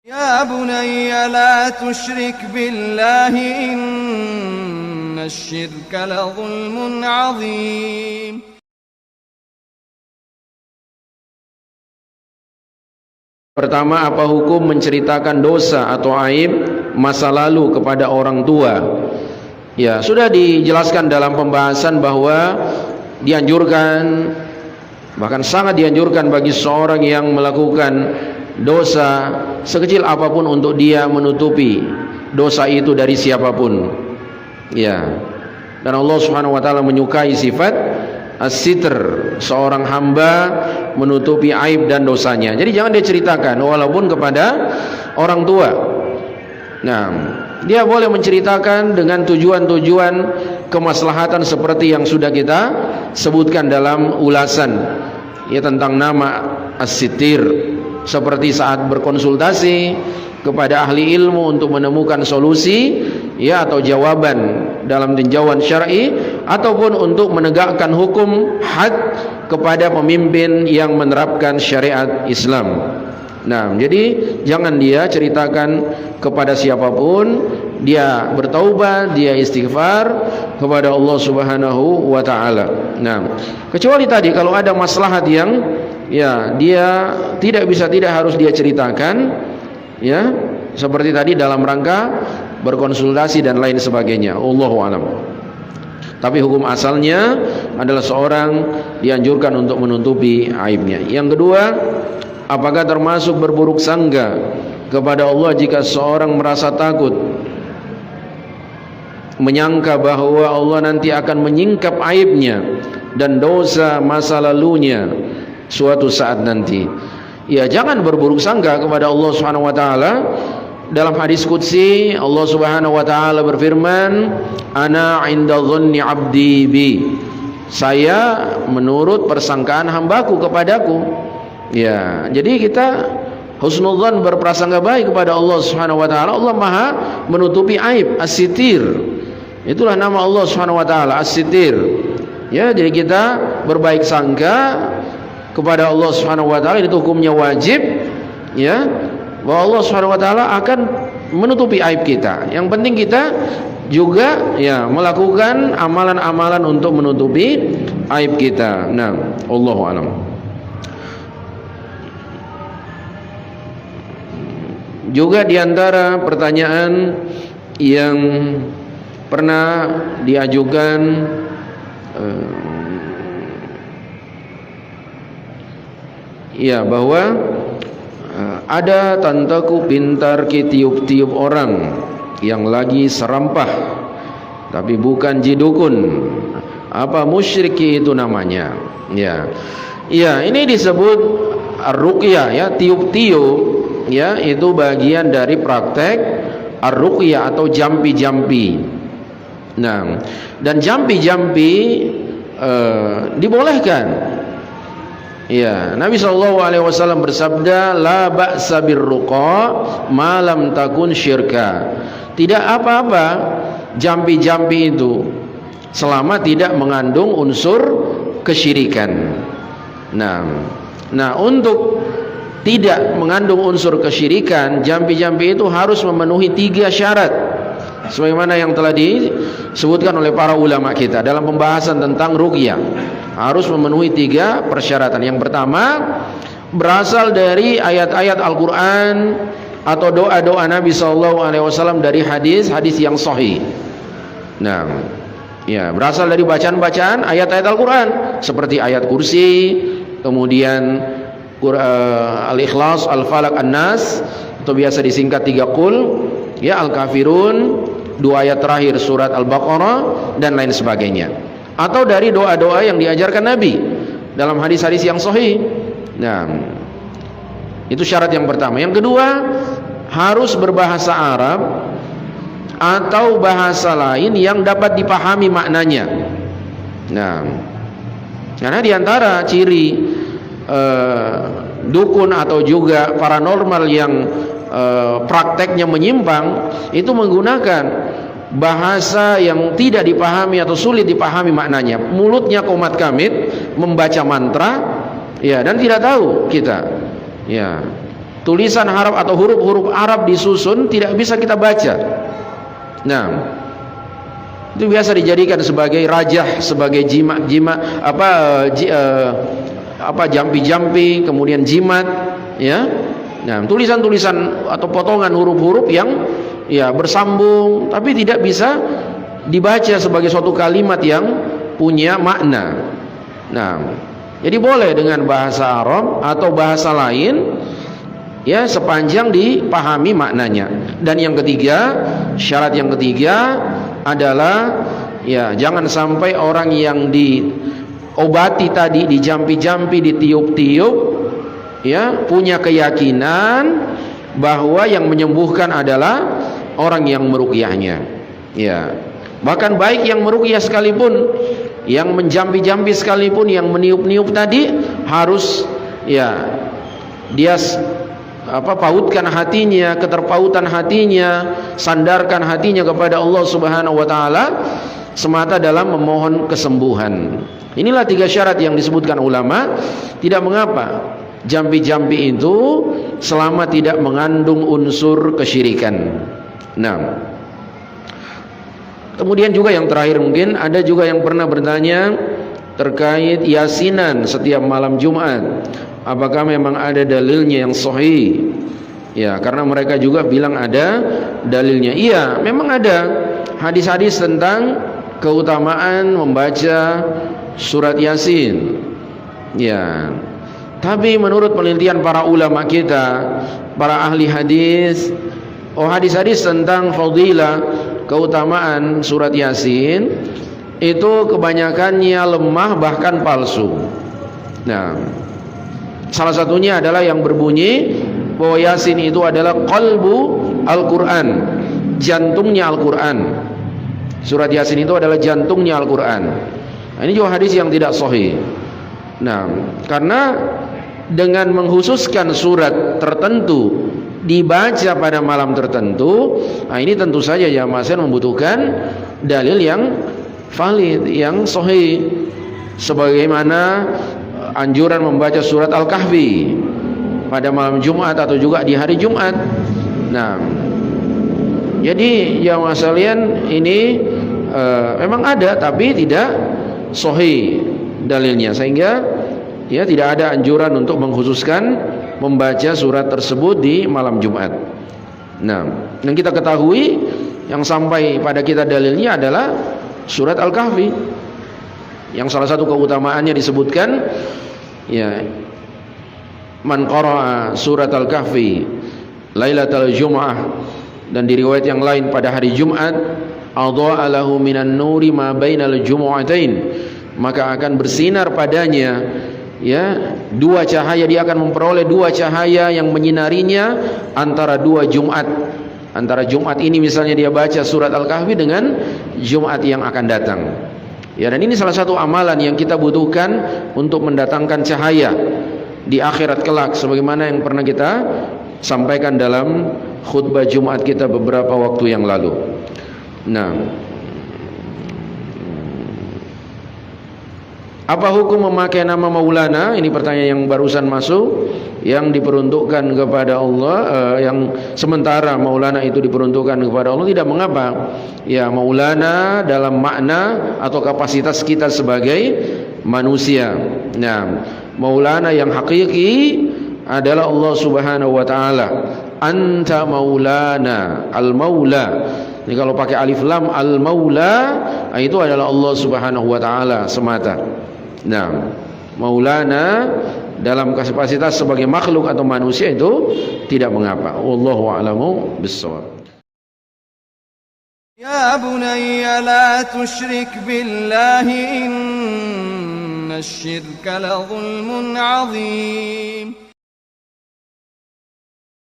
Ya bunayya la tusyrik billahi innasyirka la zulmun azim. Pertama, apa hukum menceritakan dosa atau aib masa lalu kepada orang tua? Ya, sudah dijelaskan dalam pembahasan bahwa dianjurkan, bahkan sangat dianjurkan bagi seorang yang melakukan dosa sekecil apapun untuk dia menutupi dosa itu dari siapapun. Ya. Dan Allah Subhanahu wa taala menyukai sifat as-sitr, seorang hamba menutupi aib dan dosanya. Jadi jangan dia ceritakan walaupun kepada orang tua. Nah, dia boleh menceritakan dengan tujuan-tujuan kemaslahatan seperti yang sudah kita sebutkan dalam ulasan ya tentang nama as-sitir, seperti saat berkonsultasi kepada ahli ilmu untuk menemukan solusi ya atau jawaban dalam tinjauan syar'i, ataupun untuk menegakkan hukum had kepada pemimpin yang menerapkan syariat Islam. Nah, jadi jangan dia ceritakan kepada siapapun, dia bertaubat, dia istighfar kepada Allah Subhanahu wa taala. Nah, kecuali tadi kalau ada maslahat yang ya dia tidak harus dia ceritakan, ya seperti tadi dalam rangka berkonsultasi dan lain sebagainya. Allahu a'lam. Tapi hukum asalnya adalah seorang dianjurkan untuk menutupi aibnya. Yang kedua, apakah termasuk berburuk sangka kepada Allah jika seorang merasa takut, menyangka bahwa Allah nanti akan menyingkap aibnya dan dosa masa lalunya suatu saat nanti? Ya, jangan berburuk sangka kepada Allah Subhanahu wa taala. Dalam hadis qudsi Allah Subhanahu wa taala berfirman, "Ana 'inda dhanni 'abdi bi." Saya menurut persangkaan hambaku kepadaku. Ya, jadi kita husnudzan, berprasangka baik kepada Allah Subhanahu wa taala. Allah Maha menutupi aib, as-sitir. Itulah nama Allah Subhanahu wa taala, as-sitir. Ya, jadi kita berbaik sangka kepada Allah Subhanahu wa taala, itu hukumnya wajib, ya, bahwa Allah Subhanahu wa taala akan menutupi aib kita. Yang penting kita juga ya melakukan amalan-amalan untuk menutupi aib kita. Nah, Allahu a'lam. Juga diantara pertanyaan yang pernah diajukan ya bahwa ada tanteku pintar tiup-tiup orang yang lagi serampah, tapi bukan jidukun. Apa musyriki itu namanya? Ya, ya ini disebut ar-ruqyah ya, tiup-tiup ya, itu bagian dari praktek ar-ruqyah atau jampi-jampi. Nah, dan jampi-jampi dibolehkan. Ya, Nabi SAW bersabda, la ba'sa birruqa ma lam takun syirka. Tidak apa-apa jampi-jampi itu selama tidak mengandung unsur kesyirikan. Nah, untuk tidak mengandung unsur kesyirikan, jampi-jampi itu harus memenuhi 3 syarat, sebagaimana yang telah disebutkan oleh para ulama kita dalam pembahasan tentang ruqyah. Harus memenuhi 3 persyaratan. Yang pertama, berasal dari ayat-ayat Al-Quran atau doa-doa Nabi SAW dari hadis-hadis yang sahih. Nah, ya, berasal dari bacaan-bacaan ayat-ayat Al-Quran seperti ayat kursi, kemudian Al-Ikhlas, Al-Falaq, An-Nas, atau biasa disingkat 3 qul, ya, Al-Kafirun, 2 ayat terakhir surat Al-Baqarah, dan lain sebagainya. Atau dari doa-doa yang diajarkan Nabi dalam hadis-hadis yang sahih. Nah, itu syarat yang pertama. Yang kedua, harus berbahasa Arab atau bahasa lain yang dapat dipahami maknanya. Nah, karena diantara ciri dukun atau juga paranormal yang prakteknya menyimpang itu menggunakan bahasa yang tidak dipahami atau sulit dipahami maknanya. Mulutnya komat kamit membaca mantra, ya, dan tidak tahu kita, ya, tulisan Arab atau huruf-huruf Arab disusun tidak bisa kita baca. Nah, itu biasa dijadikan sebagai rajah, sebagai jampi-jampi, kemudian jimat, ya. Nah, tulisan-tulisan atau potongan huruf-huruf yang ya bersambung tapi tidak bisa dibaca sebagai suatu kalimat yang punya makna. Nah, jadi boleh dengan bahasa Arab atau bahasa lain, ya, sepanjang dipahami maknanya. Dan yang ketiga, syarat yang ketiga adalah ya jangan sampai orang yang diobati tadi, dijampi-jampi, ditiup-tiup, ya, punya keyakinan bahwa yang menyembuhkan adalah orang yang meruqyahnya. Ya, bahkan baik yang meruqyah sekalipun, yang menjampi-jampi sekalipun, yang meniup-niup tadi harus ya dia pautkan hatinya, keterpautan hatinya, sandarkan hatinya kepada Allah Subhanahu wa taala semata dalam memohon kesembuhan. Inilah 3 syarat yang disebutkan ulama. Tidak mengapa jampi-jampi itu selama tidak mengandung unsur kesyirikan. Nah, kemudian juga yang terakhir, mungkin ada juga yang pernah bertanya terkait yasinan setiap malam Jumat. Apakah memang ada dalilnya yang sahih? Ya, karena mereka juga bilang ada dalilnya. Iya, memang ada hadis-hadis tentang keutamaan membaca surat Yasin. Ya, tapi menurut penelitian para ulama kita, para ahli hadis, hadis-hadis tentang fadilah, keutamaan surat Yasin itu kebanyakannya lemah bahkan palsu. Nah, salah satunya adalah yang berbunyi bahwa Yasin itu adalah qalbu Al-Quran, jantungnya Al-Quran. Surat Yasin itu adalah jantungnya Al-Quran. Nah, ini juga hadis yang tidak sahih. Nah, karena dengan mengkhususkan surat tertentu dibaca pada malam tertentu, nah ini tentu saja ya Mas membutuhkan dalil yang valid, yang sahih, sebagaimana anjuran membaca surat Al-Kahfi pada malam Jumat atau juga di hari Jumat. Nah, jadi ya Mas sekalian, ini memang ada tapi tidak sahih dalilnya, sehingga ya tidak ada anjuran untuk mengkhususkan membaca surat tersebut di malam Jumat. Nah, yang kita ketahui yang sampai pada kita dalilnya adalah surat Al-Kahfi, yang salah satu keutamaannya disebutkan ya man qara'a surat Al-Kahfi lailatal Jum'ah, dan di riwayat yang lain pada hari Jumat, adha'a lahu minan nuri ma bainal jumu'atain, maka akan bersinar padanya ya 2 cahaya, dia akan memperoleh 2 cahaya yang menyinarinya antara 2 Jumat. Antara Jumat ini misalnya dia baca surat Al-Kahfi dengan Jumat yang akan datang. Ya, dan ini salah satu amalan yang kita butuhkan untuk mendatangkan cahaya di akhirat kelak, sebagaimana yang pernah kita sampaikan dalam khutbah Jumat kita beberapa waktu yang lalu. Nah, apa hukum memakai nama Maulana? Ini pertanyaan yang barusan masuk, yang diperuntukkan kepada Allah, yang sementara Maulana itu diperuntukkan kepada Allah. Tidak mengapa. Ya, Maulana dalam makna atau kapasitas kita sebagai manusia. Nah, Maulana yang hakiki adalah Allah Subhanahu wa taala. Anta Maulana, Al-Maula. Ini kalau pakai alif lam, Al-Maula, itu adalah Allah Subhanahu wa taala semata. Nah, Maulana dalam kapasitas sebagai makhluk atau manusia itu tidak mengapa. Wallahu a'lamu bissawab. Ya bunayya la tusyrik billahi innash syirka la zulmun 'adzim.